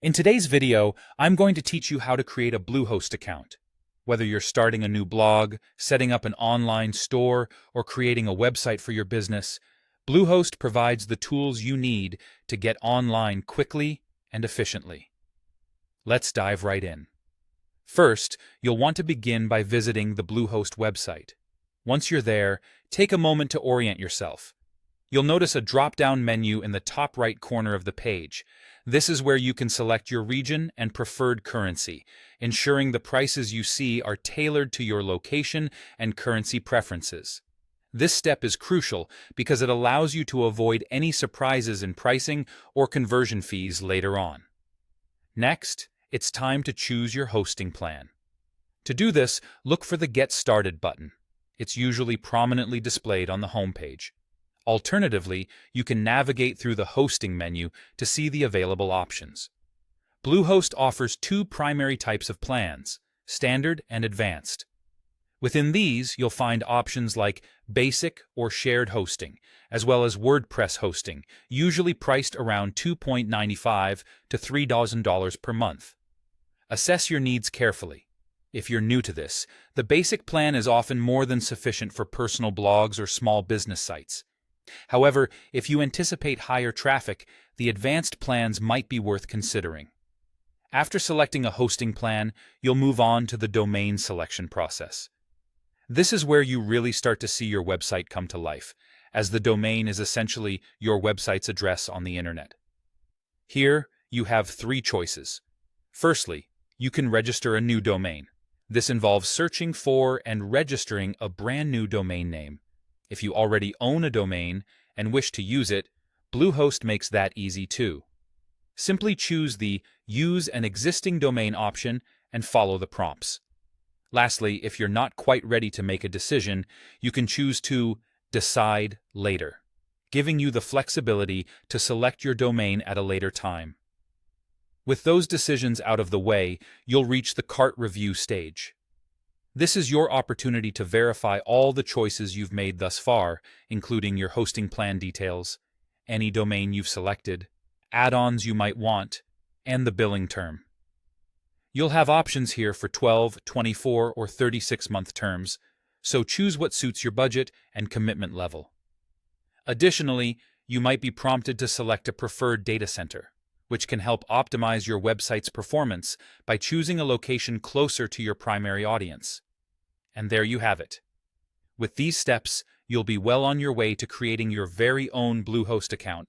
In today's video, I'm going to teach you how to create a Bluehost account. Whether you're starting a new blog, setting up an online store, or creating a website for your business, Bluehost provides the tools you need to get online quickly and efficiently. Let's dive right in. First, you'll want to begin by visiting the Bluehost website. Once you're there, take a moment to orient yourself. You'll notice a drop-down menu in the top right corner of the page. This is where you can select your region and preferred currency, ensuring the prices you see are tailored to your location and currency preferences. This step is crucial because it allows you to avoid any surprises in pricing or conversion fees later on. Next, it's time to choose your hosting plan. To do this, look for the Get Started button. It's usually prominently displayed on the homepage. Alternatively, you can navigate through the hosting menu to see the available options. Bluehost offers two primary types of plans, standard and advanced. Within these, you'll find options like basic or shared hosting, as well as WordPress hosting, usually priced around $2.95 to $3,000 per month. Assess your needs carefully. If you're new to this, the basic plan is often more than sufficient for personal blogs or small business sites. However, if you anticipate higher traffic, the advanced plans might be worth considering. After selecting a hosting plan, you'll move on to the domain selection process. This is where you really start to see your website come to life, as the domain is essentially your website's address on the internet. Here, you have three choices. Firstly, you can register a new domain. This involves searching for and registering a brand new domain name. If you already own a domain and wish to use it, Bluehost makes that easy too. Simply choose the Use an Existing Domain option and follow the prompts. Lastly, if you're not quite ready to make a decision, you can choose to Decide Later, giving you the flexibility to select your domain at a later time. With those decisions out of the way, you'll reach the cart review stage. This is your opportunity to verify all the choices you've made thus far, including your hosting plan details, any domain you've selected, add-ons you might want, and the billing term. You'll have options here for 12, 24, or 36-month terms, so choose what suits your budget and commitment level. Additionally, you might be prompted to select a preferred data center, which can help optimize your website's performance by choosing a location closer to your primary audience. And there you have it. With these steps, you'll be well on your way to creating your very own Bluehost account.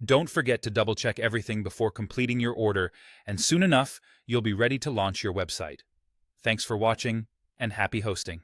Don't forget to double-check everything before completing your order, and soon enough, you'll be ready to launch your website. Thanks for watching, and happy hosting.